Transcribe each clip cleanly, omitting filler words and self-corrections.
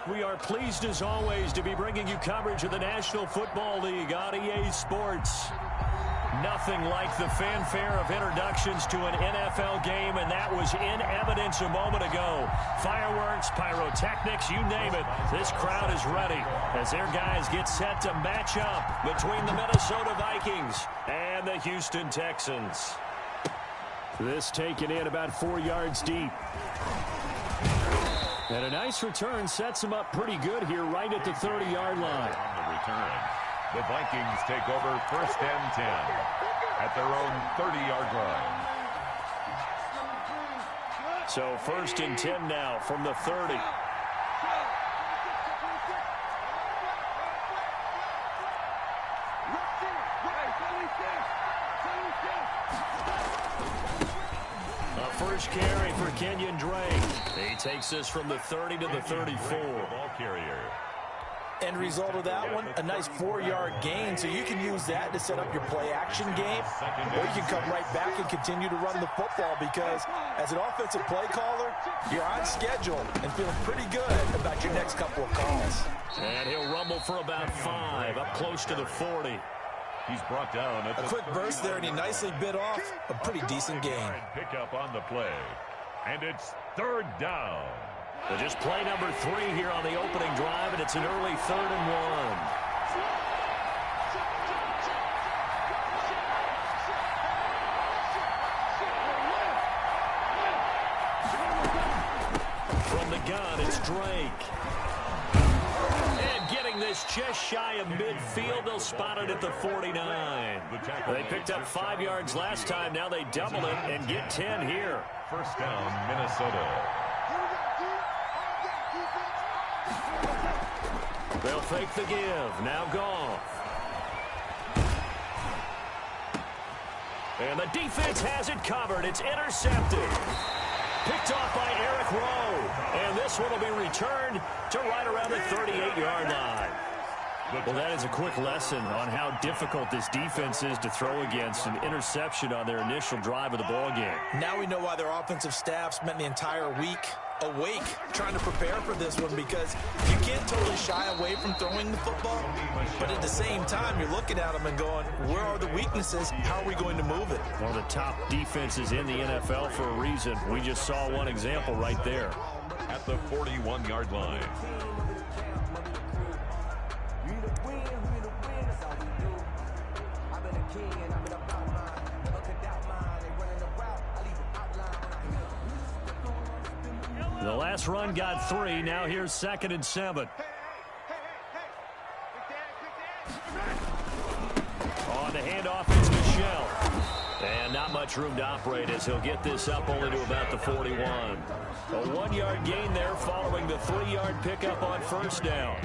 We are pleased as always to be bringing you coverage of the National Football League on EA Sports. Nothing like the fanfare of introductions to an NFL game, and that was in evidence a moment ago. Fireworks, pyrotechnics, you name it. This crowd is ready as their guys get set to match up between the Minnesota Vikings and the Houston Texans. This taken in about 4 yards deep. And a nice return sets them up pretty good here right at the 30-yard line. On the return, the Vikings take over 1st and 10 at their own 30-yard line. So 1st and 10 now from the 30. First carry for Kenyon Drake. He takes this from the 30 to the 34. Ball carrier. End result of that one, a nice 4-yard gain, so you can use that to set up your play-action game, or you can come right back and continue to run the football because as an offensive play caller, you're on schedule and feeling pretty good about your next couple of calls. And he'll rumble for about 5, up close to the 40. He's brought down at a quick burst there, and he nicely bit off a pretty decent gain. Pick up on the play, and it's 3rd down. So just play number 3 here on the opening drive, and it's an early 3rd and 1. From the gun, it's Drake. This just shy of midfield. They'll spot it at the 49. They picked up 5 yards last time. Now they double it and get 10 here. 1st down, Minnesota. They'll fake the give. Now Goff. And the defense has it covered. It's intercepted. Picked off by Eric Rowe. And this one will be returned to right around the 38-yard line. Well, that is a quick lesson on how difficult this defense is to throw against. An interception on their initial drive of the ballgame. Now we know why their offensive staff spent the entire week awake trying to prepare for this one, because you can't totally shy away from throwing the football, but at the same time you're looking at them and going, where are the weaknesses? How are we going to move it? One of the top defenses in the NFL for a reason. We just saw one example right there. At the 41-yard line. The last run got 3. Now here's 2nd and 7. On the handoff, it's Michel. And not much room to operate as he'll get this up only to about the 41. A 1-yard gain there following the 3-yard pickup on 1st down.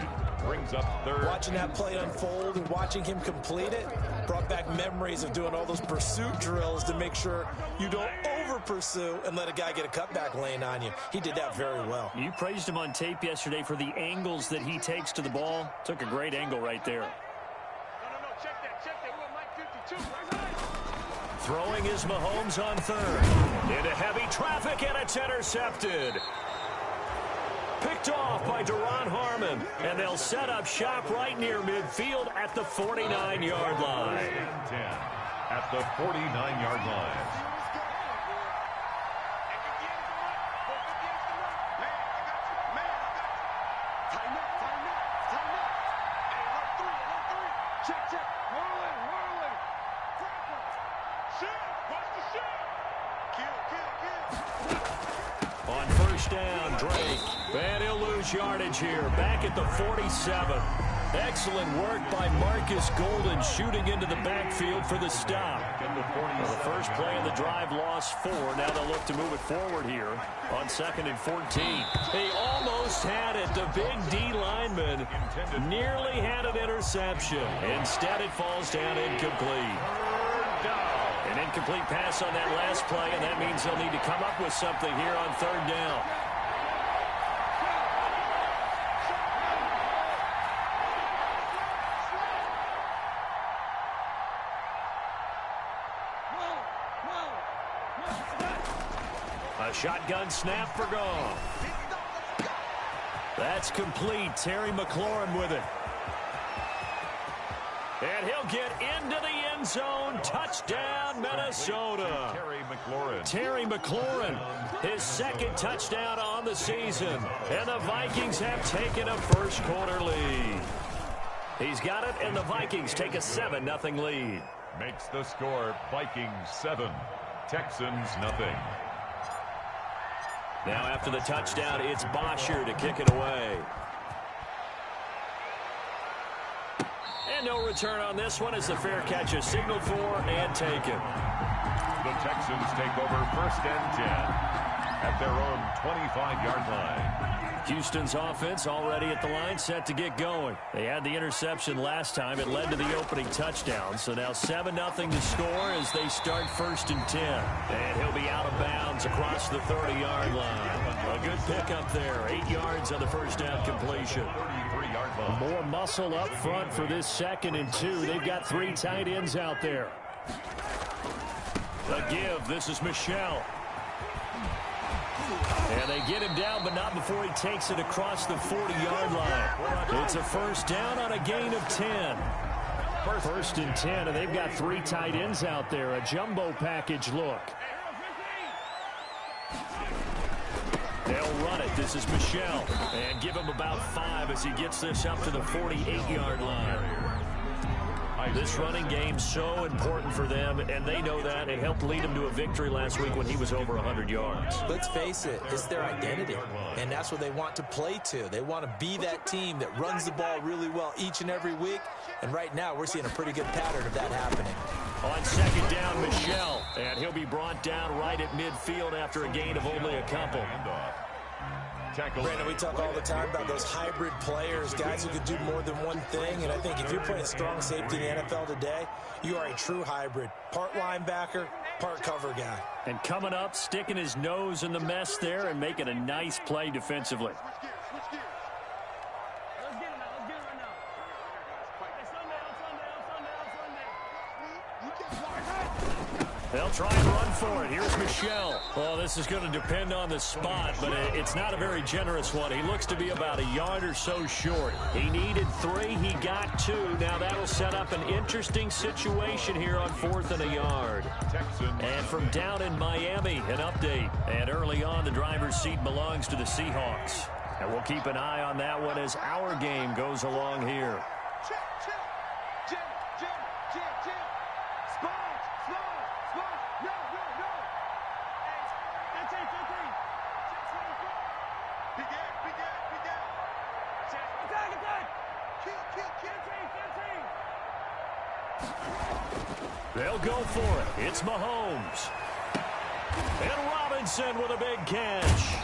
Brings up 3rd. Watching that play unfold and watching him complete it brought back memories of doing all those pursuit drills to make sure you don't over-pursue and let a guy get a cutback lane on you. He did that very well. You praised him on tape yesterday for the angles that he takes to the ball. Took a great angle right there. Check that. We're Mike 52. Throwing is Mahomes on 3rd. Into heavy traffic, and it's intercepted. Picked off by Duron Harmon, and they'll set up shop right near midfield at the 49-yard line. 10 at the 49-yard line. Check. Whirling. Shoot. Watch the shot. Kill. On 1st down, Drake. And he'll lose yardage here. Back at the 47. Excellent work by Marcus Golden shooting into the backfield for the stop. Well, the first play of the drive lost 4. Now they'll look to move it forward here on 2nd and 14. He almost had it. The big D lineman nearly had an interception. Instead, it falls down incomplete. An incomplete pass on that last play, and that means they'll need to come up with something here on 3rd down. A shotgun snap for Goff. That's complete. Terry McLaurin with it. And he'll get into the end zone. Touchdown, Minnesota. Terry McLaurin, his second touchdown on the season. And the Vikings have taken a first-quarter lead. He's got it, and the Vikings take a 7-0 lead. Makes the score Vikings 7, Texans nothing. Now after the touchdown, it's Bosher to kick it away. And no return on this one as the fair catch is signaled for and taken. The Texans take over first and 10 at their own 25-yard line. Houston's offense already at the line, set to get going. They had the interception last time. It led to the opening touchdown. So now 7-0 to score as they start first and 10. And he'll be out of bounds across the 30-yard line. A good pickup there. 8 yards on the first down completion. More muscle up front for this 2nd and 2. They've got 3 tight ends out there. A give. This is Michel. And they get him down, but not before he takes it across the 40-yard line. It's a first down on a gain of 10. First and 10, and they've got 3 tight ends out there. A jumbo package look. They'll run it. This is Michel. And give him about 5 as he gets this up to the 48-yard line. This running game so important for them, and they know that. It helped lead them to a victory last week when he was over 100 yards. Let's face it, it's their identity, and that's what they want to play to. They want to be that team that runs the ball really well each and every week, and right now we're seeing a pretty good pattern of that happening. On second down, Michel, and he'll be brought down right at midfield after a gain of only a couple. Brandon, we talk all the time about those hybrid players, guys who could do more than one thing, and I think if you're playing strong safety in the NFL today, you are a true hybrid. Part linebacker, part cover guy. And coming up, sticking his nose in the mess there and making a nice play defensively. They'll try and run for it. Here's Michel. Well, this is going to depend on the spot, but it's not a very generous one. He looks to be about a yard or so short. He needed 3. He got 2. Now that'll set up an interesting situation here on 4th and a yard. And from down in Miami, an update. And early on, the driver's seat belongs to the Seahawks. And we'll keep an eye on that one as our game goes along here. They'll go for it. It's Mahomes. And Robinson with a big catch.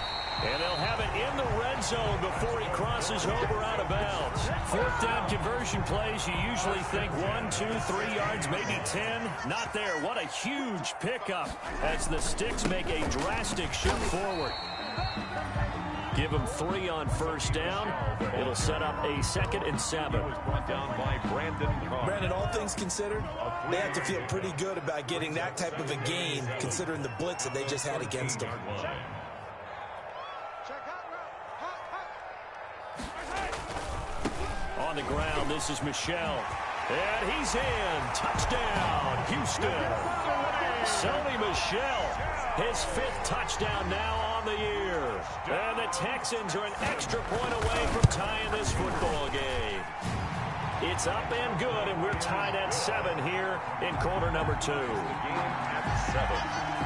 And they'll have it in the red zone before he crosses over out of bounds. 4th down conversion plays, you usually think 1, 2, 3 yards, maybe 10. Not there. What a huge pickup as the Sticks make a drastic shift forward. Give him 3 on first down. It'll set up a 2nd and 7. Brought down by Brandon, all things considered, they have to feel pretty good about getting that type of a gain, considering the blitz that they just had against them. On the ground, this is Michel. And he's in. Touchdown, Houston. Sony Michel, his 5th touchdown now on the year. And the Texans are an extra point away from tying this football game. It's up and good, and we're tied at 7 here in quarter number 2. The game at 7.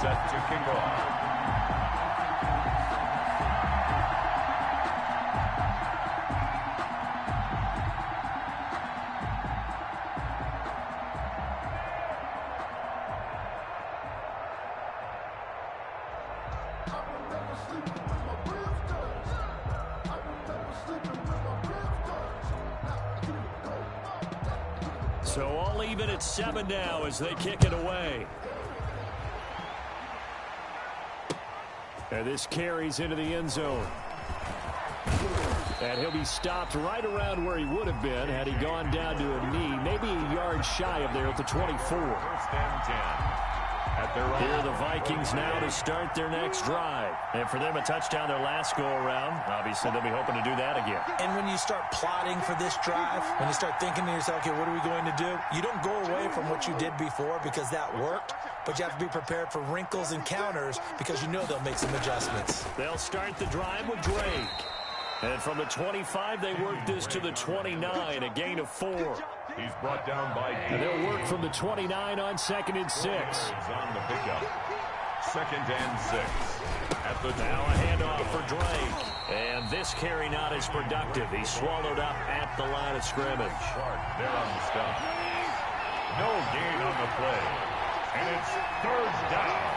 Set to kick off. So all even at 7 now as they kick it away. And this carries into the end zone. And he'll be stopped right around where he would have been had he gone down to a knee, maybe a yard shy of there at the 24. First and 10. Here are the Vikings now to start their next drive. And for them, a touchdown their last go-around. Obviously, they'll be hoping to do that again. And when you start plotting for this drive, when you start thinking to yourself, okay, what are we going to do? You don't go away from what you did before because that worked, but you have to be prepared for wrinkles and counters because you know they'll make some adjustments. They'll start the drive with Drake. And from the 25, they work this to the 29, a gain of 4. He's brought down by... And they'll work from the 29 on 2nd and 6. On the pickup. 2nd and 6. At the now a handoff for Drake. And this carry not as productive. He's swallowed up at the line of scrimmage. They're on the stop. No gain on the play. And it's 3rd down.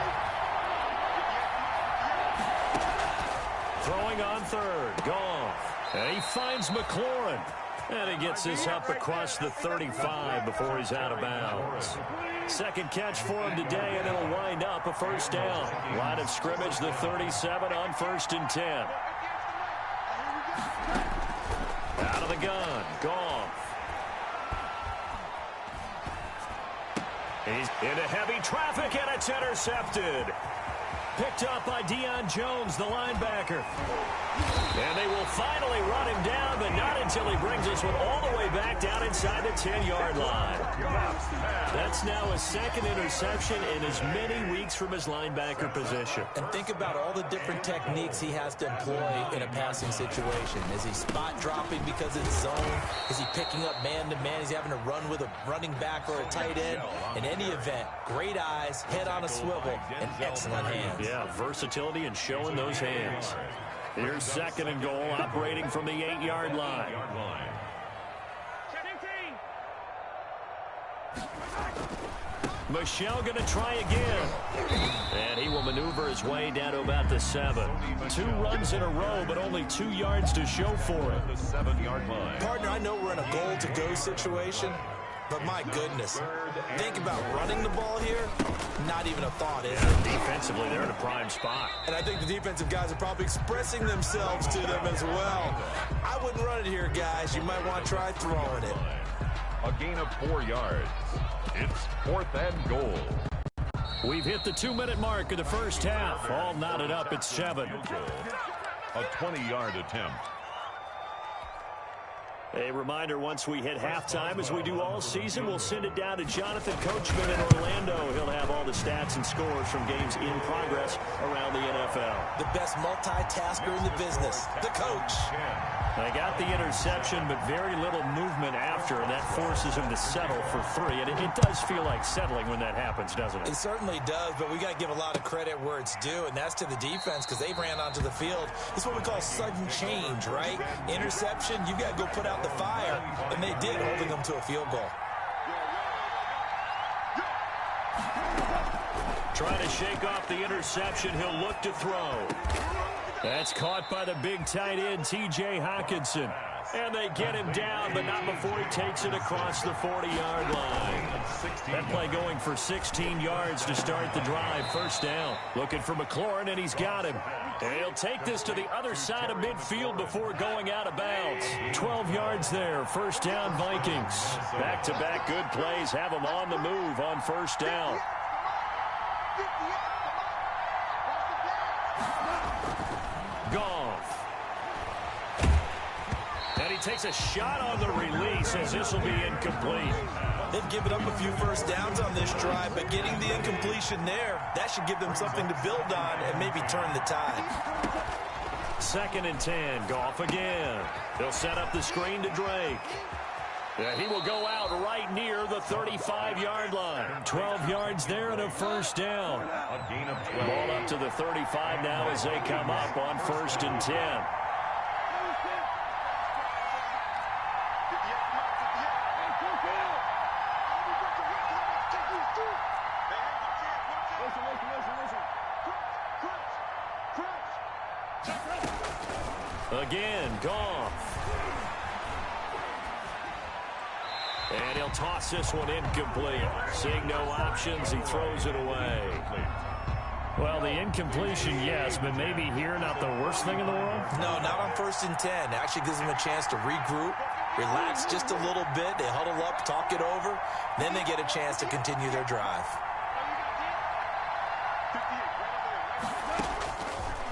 Throwing on 3rd, Goff. And he finds McLaurin. And he gets this up across the 35 before he's out of bounds. 2nd catch for him today, and it'll wind up a 1st down. Line of scrimmage, the 37 on 1st and 10. Out of the gun, Goff. He's into heavy traffic, and it's intercepted. Picked up by Deion Jones, the linebacker. And they will finally run him down, but not until he brings this one all the way back down inside the 10-yard line. That's now a 2nd interception in as many weeks from his linebacker position. And think about all the different techniques he has to employ in a passing situation. Is he spot dropping because it's zone? Is he picking up man-to-man? Is he having to run with a running back or a tight end? In any event, great eyes, head on a swivel, and excellent hands. Yeah, versatility and showing those hands. Here's 2nd and goal, operating from the 8-yard line. Michelle going to try again. And he will maneuver his way down to about the 7. 2 runs in a row, but only 2 yards to show for it. The 7-yard line. Partner, I know we're in a goal-to-go situation, but my goodness, think about running the ball here. Not even a thought, is it? Defensively, they're in a prime spot. And I think the defensive guys are probably expressing themselves to them as well. I wouldn't run it here, guys. You might want to try throwing it. A gain of 4 yards. It's 4th and goal. We've hit the 2-minute mark of the first half. All knotted up at 7. A 20-yard attempt. A reminder, once we hit halftime, as we do all season, we'll send it down to Jonathan Coachman in Orlando. He'll have all the stats and scores from games in progress around the NFL. The best multitasker in the business, the coach. They got the interception, but very little movement after, and that forces him to settle for 3. And it does feel like settling when that happens, doesn't it? It certainly does, but we got to give a lot of credit where it's due, and that's to the defense because they ran onto the field. It's what we call sudden change, right? Interception, you got to go put out the fire, and they did, holding them to a field goal. Trying to shake off the interception. He'll look to throw. That's caught by the big tight end, T.J. Hockenson. And they get him down, but not before he takes it across the 40-yard line. That play going for 16 yards to start the drive. 1st down. Looking for McLaurin, and he's got him. And he'll take this to the other side of midfield before going out of bounds. 12 yards there. 1st down, Vikings. Back-to-back good plays have them on the move on 1st down. Goff. And he takes a shot on the release as this will be incomplete. They've given up a few 1st downs on this drive, but getting the incompletion there, that should give them something to build on and maybe turn the tide. 2nd and 10. Goff again. They'll set up the screen to Drake. Yeah, he will go out right near the 35-yard line. 12 yards there and a 1st down. A gain of 12. Ball up to the 35 now as they come up on 1st and 10. Again, Goff. And he'll toss this one incomplete. Seeing no options, he throws it away. Well, the incompletion, yes, but maybe here not the worst thing in the world? No, not on 1st and 10. It actually gives them a chance to regroup, relax just a little bit. They huddle up, talk it over. Then they get a chance to continue their drive.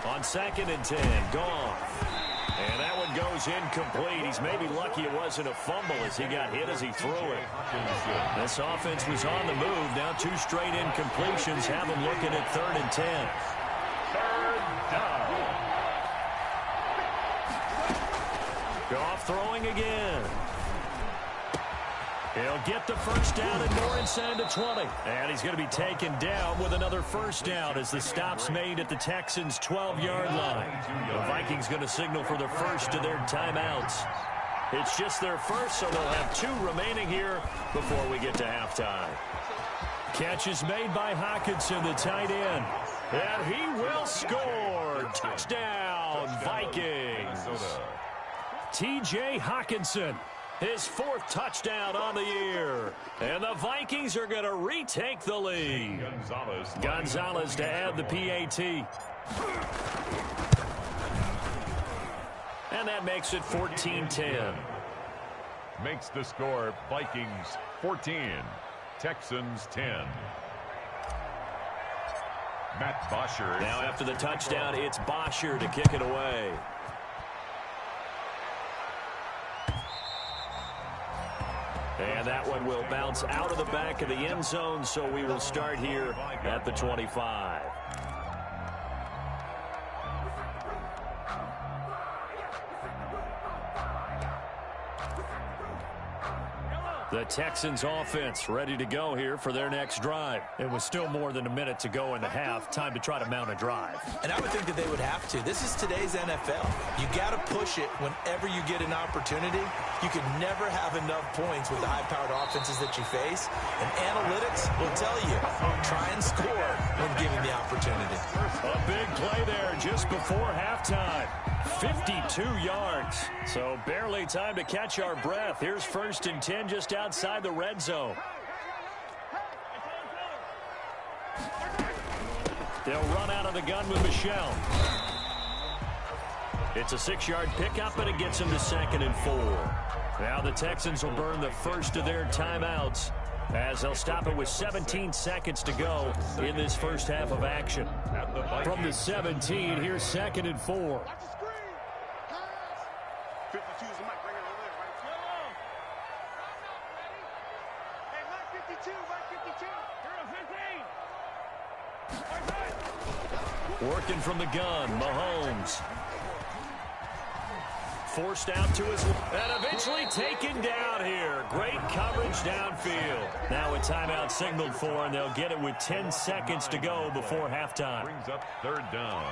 On 2nd and 10, Goff. And that one goes incomplete. He's maybe lucky it wasn't a fumble as he got hit as he threw it. This offense was on the move. Now 2 straight incompletions have them looking at 3rd and 10. 3rd down. Goff throwing again. He'll get the first down and more inside the 20. And he's going to be taken down with another first down as the stop's made at the Texans' 12-yard line. The Vikings going to signal for the first of their timeouts. It's just their first, so they'll have 2 remaining here before we get to halftime. Catch is made by Hockenson, the tight end. And he will score. Touchdown, Vikings. T.J. Hockenson. His 4th touchdown on the year. And the Vikings are going to retake the lead. Gonzalez to add the PAT. And that makes it 14-10. Makes the score Vikings 14, Texans 10. Matt Bosher. Now after the touchdown, it's Bosher to kick it away. And that one will bounce out of the back of the end zone, so we will start here at the 25. The Texans offense ready to go here for their next drive. It was still more than a minute to go in the half. Time to try to mount a drive. And I would think that they would have to. This is today's NFL. You got to push it whenever you get an opportunity. You can never have enough points with the high-powered offenses that you face. And analytics will tell you, try and score when given the opportunity. A big play there just before halftime. 52 yards. So barely time to catch our breath. Here's 1st and 10 just outside the red zone. They'll run out of the gun with Michel. It's a 6-yard pickup, and it gets them to 2nd and 4. Now the Texans will burn the first of their timeouts as they'll stop it with 17 seconds to go in this first half of action. From the 17, here's 2nd and 4. 52 is the mic. Bring it over there, right? Hey, Mike 52, Mike 52. Working from the gun, Mahomes. Forced out to his left, and eventually taken down here. Great coverage downfield. Now a timeout signaled for, and they'll get it with 10 seconds to go before halftime. Brings up 3rd down.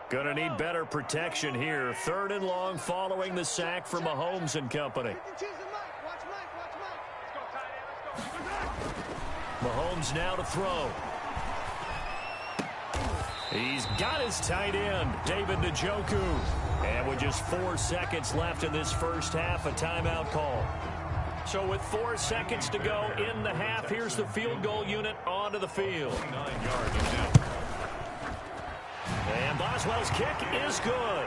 Gonna need better protection here. 3rd and long following the sack from Mahomes and company. Mahomes now to throw. He's got his tight end, David Njoku. And with just 4 seconds left in this first half, a timeout call. So with 4 seconds to go in the half, here's the field goal unit onto the field. 9 yards now. And Boswell's kick is good.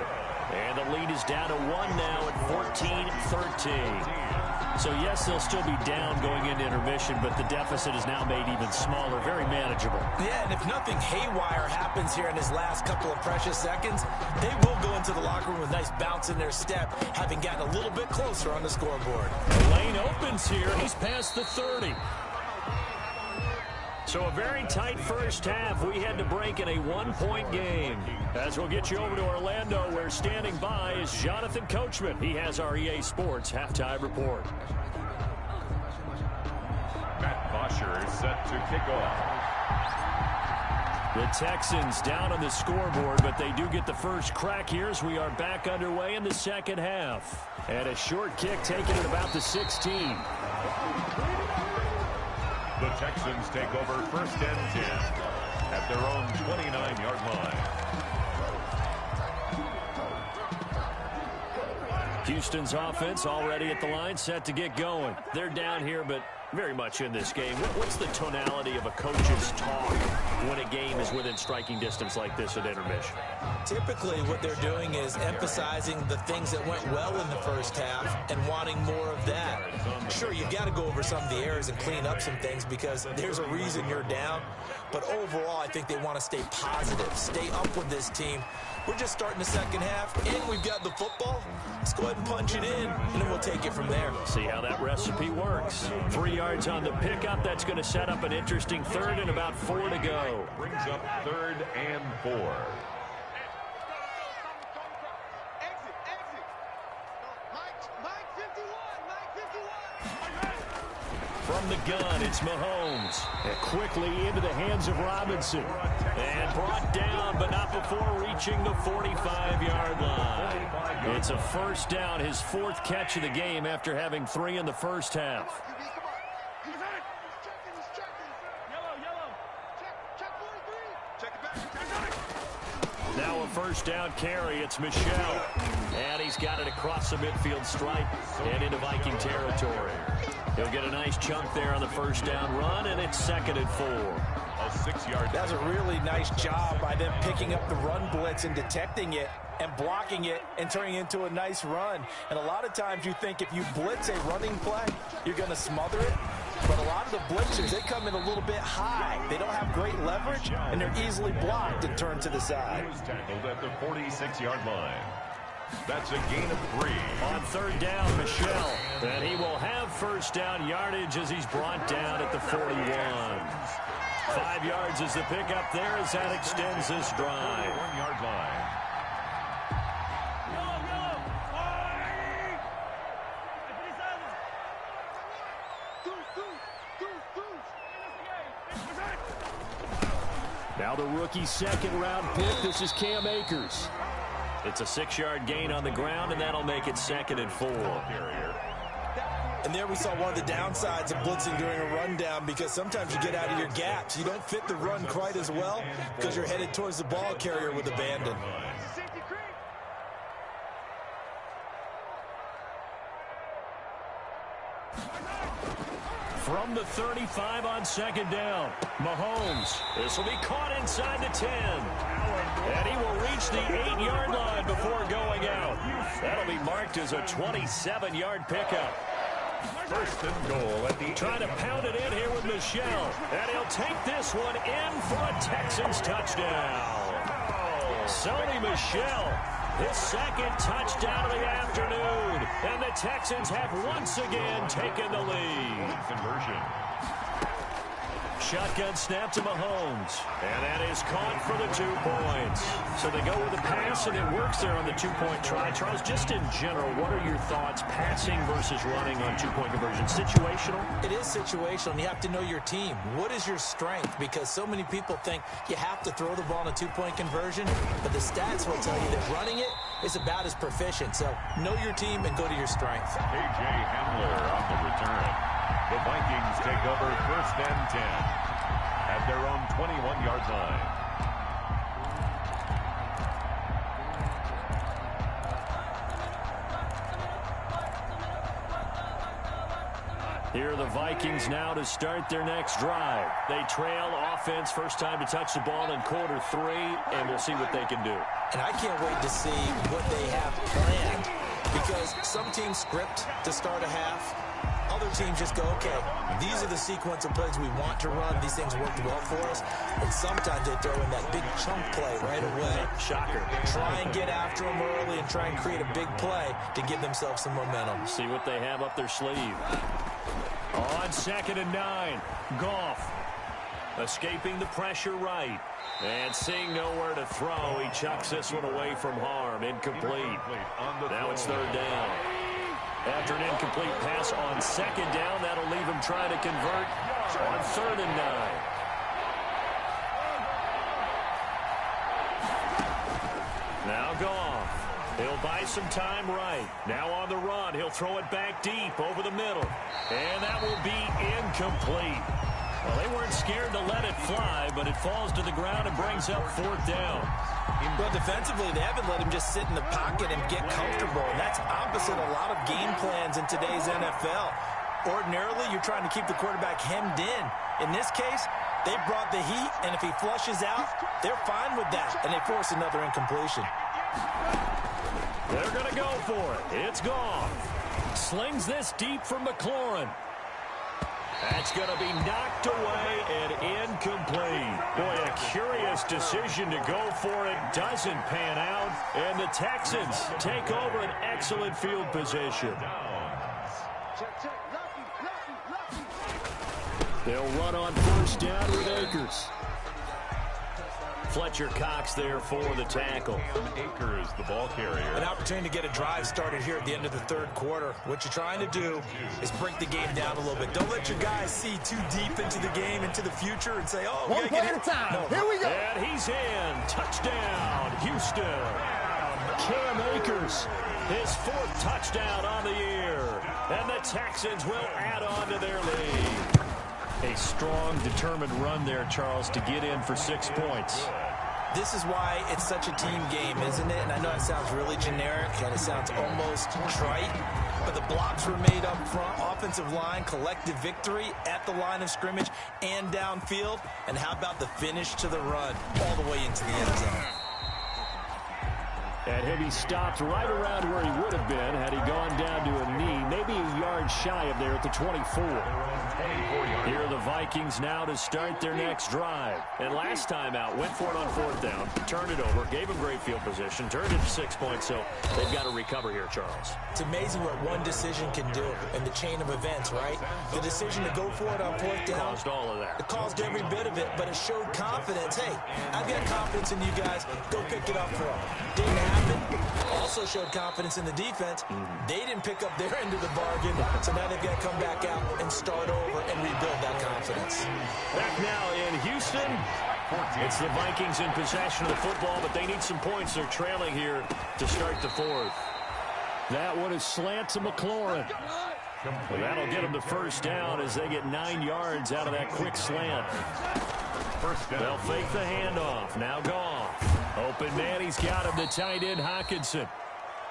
And the lead is down to 1 now at 14-13. So, yes, they'll still be down going into intermission, but the deficit is now made even smaller, very manageable. Yeah, and if nothing haywire happens here in his last couple of precious seconds, they will go into the locker room with a nice bounce in their step, having gotten a little bit closer on the scoreboard. The lane opens here. He's past the 30. So a very tight first half. We had to break in a 1-point game. As we'll get you over to Orlando, where standing by is Jonathan Coachman. He has our EA Sports halftime report. Matt Bosher is set to kick off. The Texans down on the scoreboard, but they do get the first crack here as we are back underway in the second half. And a short kick taken at about the 16. The Texans take over 1st and 10 at their own 29-yard line. Houston's offense already at the line, set to get going. They're down here, but very much in this game. What's the tonality of a coach's talk when a game is within striking distance like this at intermission? Typically, what they're doing is emphasizing the things that went well in the first half and wanting more of that. Sure, you've got to go over some of the errors and clean up some things because there's a reason you're down. But overall, I think they want to stay positive, stay up with this team. We're just starting the second half, and we've got the football. Let's go ahead and punch it in, and then we'll take it from there. See how that recipe works. 3 yards on the pickup. That's going to set up an interesting third and about 4 to go. Brings up 3rd and 4. From the gun, it's Mahomes. And quickly into the hands of Robinson. And brought down, but not before reaching the 45-yard line. It's a first down, his 4th catch of the game after having 3 in the first half. Now a first down carry. It's Michel. And he's got it across the midfield stripe and into Viking territory. He'll get a nice chunk there on the first down run, and it's 2nd and 4. A 6-yard. That's a really nice job by them picking up the run blitz and detecting it and blocking it and turning it into a nice run. And a lot of times you think if you blitz a running play, you're going to smother it. But a lot of the blitzers, they come in a little bit high. They don't have great leverage, and they're easily blocked and turned to the side. Tackled at the 46-yard line. That's a gain of 3. On 3rd down, Michel. And he will have first down yardage as he's brought down at the 41. 5 yards is the pickup there as that extends this drive. 1-yard line. Now the rookie 2nd-round pick. This is Cam Akers. It's a 6-yard gain on the ground, and that'll make it 2nd and 4. And there we saw one of the downsides of blitzing during a rundown because sometimes you get out of your gaps. You don't fit the run quite as well because you're headed towards the ball carrier with abandon. From the 35 on 2nd down, Mahomes. This will be caught inside the 10. And he will reach the 8-yard line before going out. That'll be marked as a 27-yard pickup. 1st and goal at the... Trying to pound it in here with Michel. And he'll take this one in for a Texans touchdown. Sony Michel, his 2nd touchdown of the afternoon. And the Texans have once again taken the lead. Conversion. Shotgun snap to Mahomes. And that is caught for the 2 points. So they go with the pass, and it works there on the 2-point try. Charles, just in general, what are your thoughts, passing versus running on 2-point conversion? Situational? It is situational, and you have to know your team. What is your strength? Because so many people think you have to throw the ball in a 2-point conversion, but the stats will tell you that running it is about as proficient. So know your team and go to your strength. A.J. Hamler on the return. The Vikings take over 1st and 10 at their own 21-yard line. Here are the Vikings now to start their next drive. They trail offense, first time to touch the ball in quarter 3, and we'll see what they can do. And I can't wait to see what they have planned because some teams script to start a half. Other teams just go, okay, these are the sequence of plays we want to run. These things worked well for us. And sometimes they throw in that big chunk play right away. Shocker. Try and get after them early and try and create a big play to give themselves some momentum. See what they have up their sleeve. On 2nd and 9, Goff escaping the pressure right. And seeing nowhere to throw, he chucks this one away from harm. Incomplete. Now it's 3rd down. After an incomplete pass on 2nd down, that'll leave him trying to convert on 3rd and 9. Now Goff. He'll buy some time right. Now on the run. He'll throw it back deep over the middle. And that will be incomplete. Well, they weren't scared to let it fly, but it falls to the ground and brings up 4th down. Well, defensively, they haven't let him just sit in the pocket and get comfortable. And that's opposite a lot of game plans in today's NFL. Ordinarily, you're trying to keep the quarterback hemmed in. In this case, they brought the heat, and if he flushes out, they're fine with that, and they force another incompletion. They're going to go for it. It's gone. Slings this deep from McLaurin. That's going to be knocked away and incomplete. Boy, a curious decision to go for it. Doesn't pan out. And the Texans take over an excellent field position. They'll run on first down with Akers. Fletcher Cox there for the tackle. Akers, the ball carrier. An opportunity to get a drive started here at the end of the third quarter. What you're trying to do is break the game down a little bit. Don't let your guys see too deep into the game, into the future, and say, oh, one play at a time. No. Here we go. And he's in. Touchdown, Houston. Cam Akers, his fourth touchdown on the year. And the Texans will add on to their lead. A strong, determined run there, Charles, to get in for 6 points. This is why it's such a team game, isn't it? And I know it sounds really generic and it sounds almost trite, but the blocks were made up front. Offensive line, collective victory at the line of scrimmage and downfield. And how about the finish to the run all the way into the end zone? And he'll be stopped right around where he would have been had he gone down to a knee, maybe a yard shy of there at the 24. Here are the Vikings now to start their next drive. And last time out, went for it on fourth down, turned it over, gave him great field position, turned it to 6 points, so they've got to recover here, Charles. It's amazing what one decision can do in the chain of events, right? The decision to go for it on fourth down. Caused all of that. It caused every bit of it, but it showed confidence. Hey, I've got confidence in you guys. Go pick it up for them. Didn't happen. Also showed confidence in the defense. They didn't pick up their end of the bargain, so now they've got to come back out and start over and rebuild that confidence. Back now in Houston, it's the Vikings in possession of the football, but they need some points. They're trailing here to start the fourth. That one is slant to McLaurin. That'll get them the first down as they get 9 yards out of that quick slant. They'll fake the handoff. Now Goff. Open man, he's got him, the tight end Hockenson.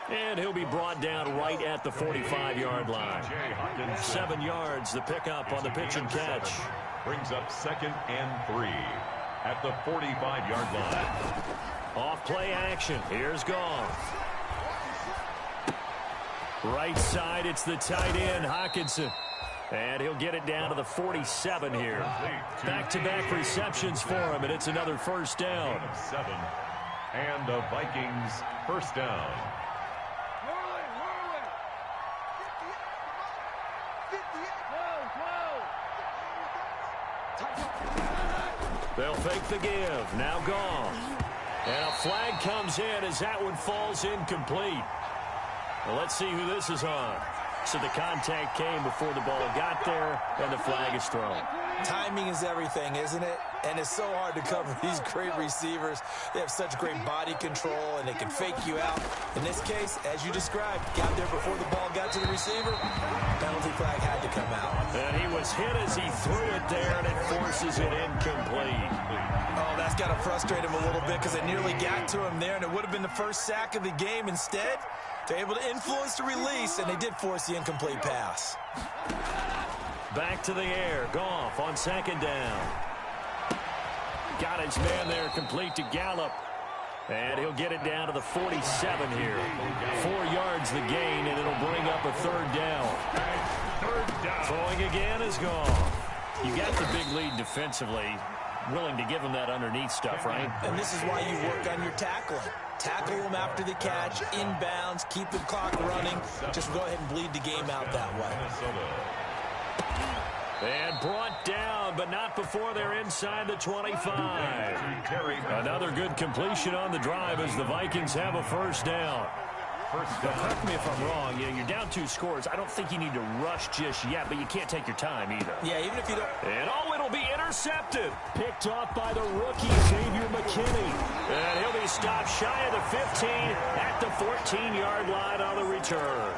And he'll be brought down right at the 45-yard line. 7 yards, the pickup on the pitch and catch. Brings up 2nd and 3 at the 45-yard line. Off play action. Here's Goff. Right side, it's the tight end Hockenson. And he'll get it down to the 47 here. Back-to-back receptions for him, and it's another first down. 7, and the Vikings first down. They'll fake the give. Now gone. And a flag comes in as that one falls incomplete. Well, let's see who this is on. So the contact came before the ball got there, and the flag is thrown. Timing is everything, isn't it? And it's so hard to cover these great receivers. They have such great body control, and they can fake you out. In this case, as you described, got there before the ball got to the receiver. Penalty flag had to come out. And he was hit as he threw it there, and it forces it incomplete. Oh, that's got to frustrate him a little bit because it nearly got to him there, and it would have been the first sack of the game. Instead, they're able to influence the release, and they did force the incomplete pass. Back to the air. Goff on second down. Got his man there, complete to Gallup. And he'll get it down to the 47 here. 4 yards the gain, and it'll bring up a third down. Throwing again is gone. You got the big lead defensively. Willing to give him that underneath stuff, right? And this is why you work on your tackling. Tackle them after the catch, inbounds, keep the clock running. Just go ahead and bleed the game out that way. And brought down, but not before they're inside the 25. Another good completion on the drive as the Vikings have a first down. Now, correct me if I'm wrong. You're down 2 scores. I don't think you need to rush just yet, but you can't take your time either. Yeah, even if you don't. And it'll be intercepted. Picked off by the rookie, Xavier McKinney. And he'll be stopped shy of the 15 at the 14-yard line on the return.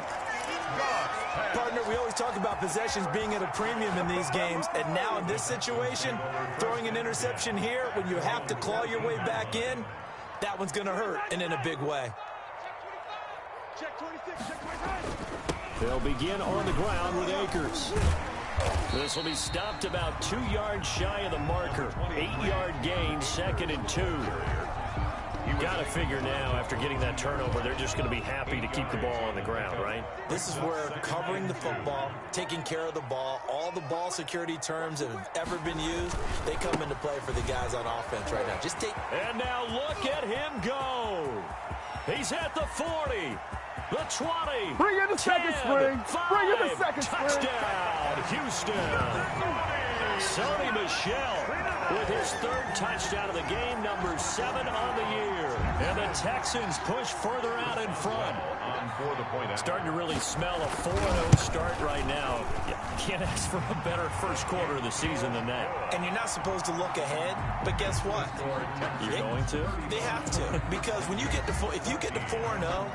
Partner, we always talk about possessions being at a premium in these games, and now in this situation, throwing an interception here when you have to claw your way back in, that one's going to hurt, and in a big way. Check 26, check 25. They'll begin on the ground with Akers. This will be stopped about 2 yards shy of the marker. 8-yard gain, 2nd and 2. You've got to figure now, after getting that turnover, they're just going to be happy to keep the ball on the ground, right? This is where covering the football, taking care of the ball, all the ball security terms that have ever been used, they come into play for the guys on offense right now. Just take. And now look at him go. He's at the 40, the 20, Bring in the 10, second string. 5, Bring in the second string. touchdown, Houston. Sony Michel with his 3rd touchdown of the game, number 7 on the year. And the Texans push further out in front. Starting to really smell a 4-0 start right now. You can't ask for a better first quarter of the season than that. And you're not supposed to look ahead, but guess what? You're going to? They have to, because when you get to if you get to 4-0,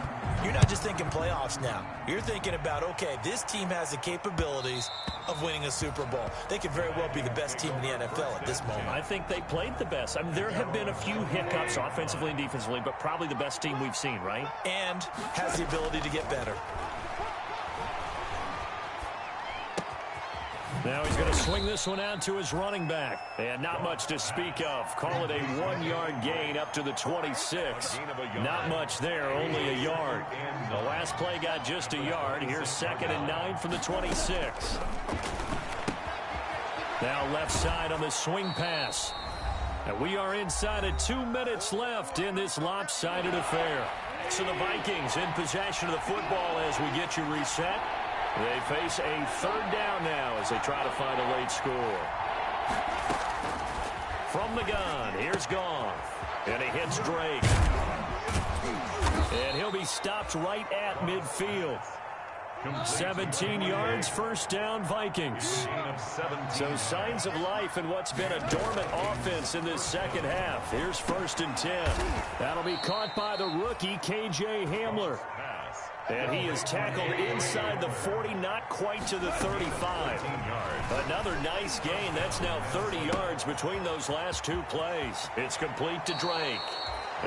you're not just thinking playoffs now. You're thinking about, okay, this team has the capabilities of winning a Super Bowl. They could very well be the best team in the NFL at this moment. I think they played the best. I mean, there have been a few hiccups offensively and defensively, but probably the best team we've seen, right? And has the ability to get better. Now he's going to swing this one out to his running back. And not much to speak of. Call it a 1-yard gain up to the 26. Not much there, only a yard. The last play got just a yard. Here's 2nd and 9 from the 26. Now left side on the swing pass. And we are inside of 2 minutes left in this lopsided affair. So the Vikings in possession of the football as we get you reset. They face a 3rd down now as they try to find a late score. From the gun, here's Goff. And he hits Drake. And he'll be stopped right at midfield. 17 yards, 1st down, Vikings. So signs of life in what's been a dormant offense in this 2nd half. Here's 1st and 10. That'll be caught by the rookie, K.J. Hamler. And he is tackled inside the 40, not quite to the 35. Another nice gain. That's now 30 yards between those last 2 plays. It's complete to Drake.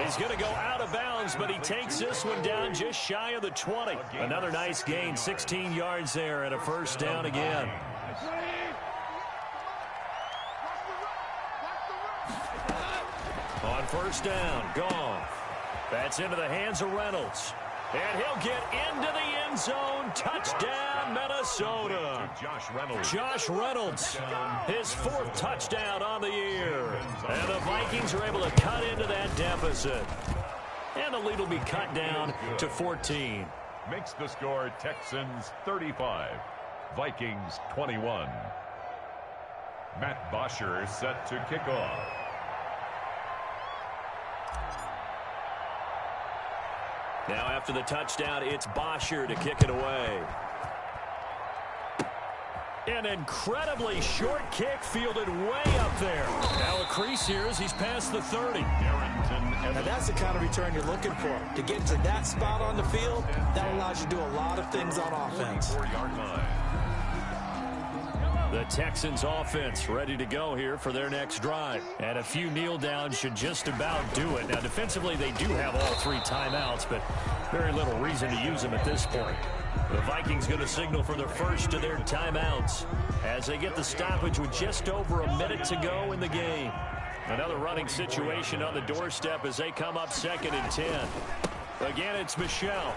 He's going to go out of bounds, but he takes this one down just shy of the 20. Another nice gain, 16 yards there, and a 1st down again. On 1st down, Goff. That's into the hands of Reynolds. And he'll get into the end zone. Touchdown, Minnesota. Josh Reynolds, his 4th touchdown on the year. And the Vikings are able to cut into that deficit. And the lead will be cut down to 14. Makes the score Texans 35, Vikings 21. Matt Bosher set to kick off. Now after the touchdown, it's Bosher to kick it away. An incredibly short kick fielded way up there. Now a crease here as he's past the 30. Now that's the kind of return you're looking for. To get to that spot on the field, that allows you to do a lot of things on offense. The Texans offense ready to go here for their next drive. And a few kneel downs should just about do it. Now defensively they do have all 3 timeouts, but very little reason to use them at this point. The Vikings going to signal for the first of their timeouts as they get the stoppage with just over a minute to go in the game. Another running situation on the doorstep as they come up 2nd and 10. Again, it's Michel.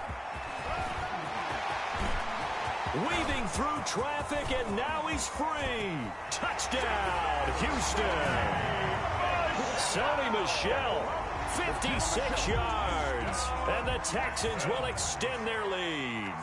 Weaving through traffic, and now he's free. Touchdown, Houston. Sony Michel, 56 yards. And the Texans will extend their lead.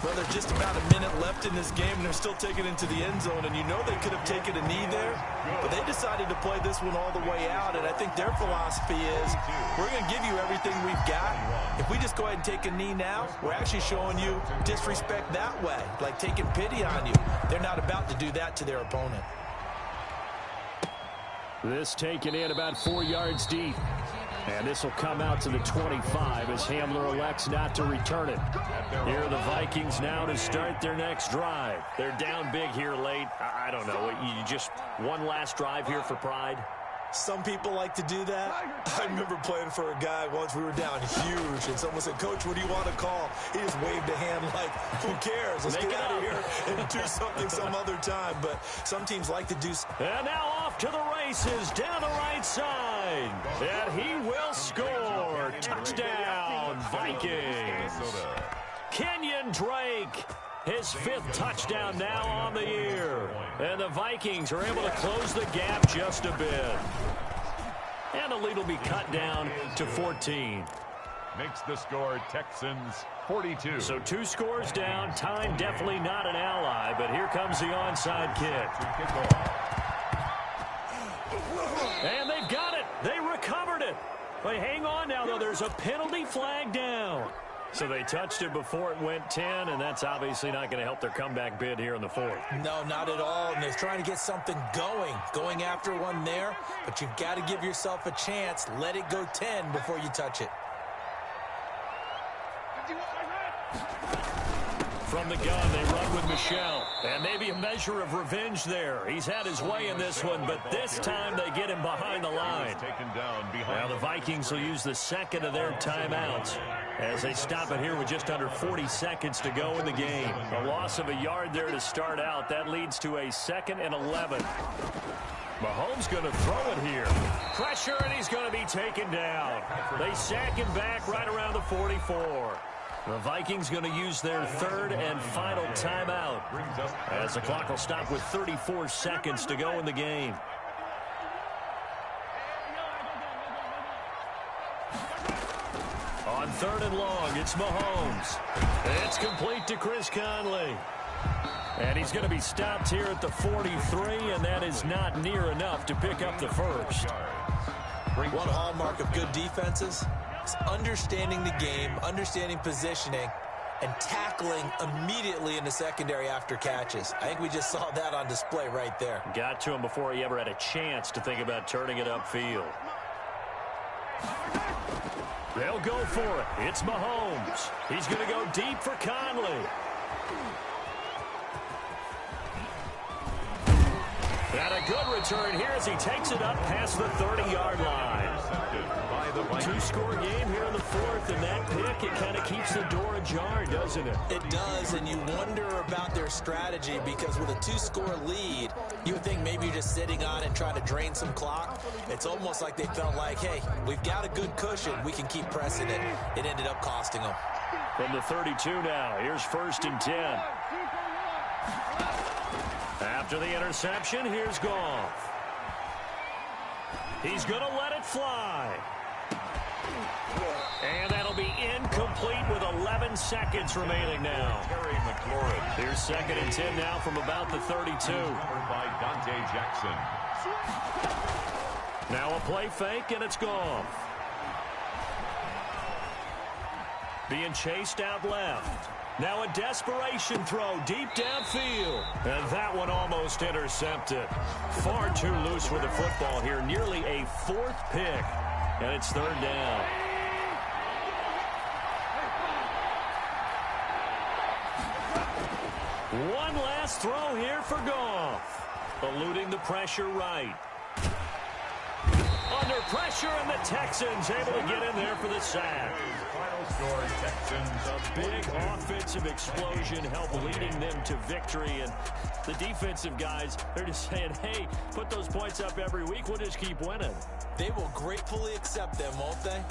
Well, there's just about a minute left in this game, and they're still taking it into the end zone. And you know they could have taken a knee there, but they decided to play this one all the way out. And I think their philosophy is, we're going to give you everything we've got. If we just go ahead and take a knee now, we're actually showing you disrespect that way, like taking pity on you. They're not about to do that to their opponent. This taken in about 4 yards deep. And this will come out to the 25 as Hamler elects not to return it. Here are the Vikings now to start their next drive. They're down big here late. I don't know. You just one last drive here for pride? Some people like to do that. I remember playing for a guy once. We were down huge, and someone said, "Coach, what do you want to call?" He just waved a hand like, "Who cares? Let's get out of here and do something some other time." But some teams like to do. And now off to the races down the right side. And he will score. Touchdown, Vikings. Kenyon Drake. His 5th touchdown now on the year. And the Vikings are able to close the gap just a bit. And the lead will be cut down to 14. Makes the score Texans 42. So 2 scores down. Time definitely not an ally, but here comes the onside kick. And they've got it. They recovered it. But hang on now, though. There's a penalty flag down. So they touched it before it went 10, and that's obviously not going to help their comeback bid here in the 4th. No, not at all, and they're trying to get something going after one there, but you've got to give yourself a chance. Let it go 10 before you touch it. From the gun, they run with Michel. And maybe a measure of revenge there. He's had his way in this one, but this time they get him behind the line. Now the Vikings will use the 2nd of their timeouts as they stop it here with just under 40 seconds to go in the game. A loss of a yard there to start out. That leads to a 2nd and 11. Mahomes going to throw it here. Pressure, and he's going to be taken down. They sack him back right around the 44. The Vikings going to use their 3rd and final timeout as the clock will stop with 34 seconds to go in the game. On 3rd and long, it's Mahomes. It's complete to Chris Conley. And he's going to be stopped here at the 43, and that is not near enough to pick up the 1st. One hallmark of good defenses is understanding the game, understanding positioning, and tackling immediately in the secondary after catches. I think we just saw that on display right there. Got to him before he ever had a chance to think about turning it upfield. They'll go for it. It's Mahomes. He's going to go deep for Conley. And a good return here as he takes it up past the 30-yard line. 2-score game here in the 4th, and that pick, it kind of keeps the door ajar, doesn't it? It does, and you wonder about their strategy because with a 2-score lead, you would think maybe you're just sitting on and trying to drain some clock. It's almost like they felt like, hey, we've got a good cushion. We can keep pressing it. It ended up costing them. From the 32 now, here's 1st and 10. After the interception, here's Goff. He's going to let it fly. And that'll be incomplete with 11 seconds remaining now. Here's 2nd and 10 now from about the 32. By Dante Jackson. Now a play fake, and it's Goff. Being chased out left. Now a desperation throw deep downfield. And that one almost intercepted. Far too loose with the football here. Nearly a 4th pick. And it's 3rd down. One last throw here for Goff. Eluding the pressure right. Under pressure, and the Texans able to get in there for the sack. Final score, Texans. A big offensive explosion helped leading them to victory. And the defensive guys, they're just saying, hey, put those points up every week. We'll just keep winning. They will gratefully accept them, won't they?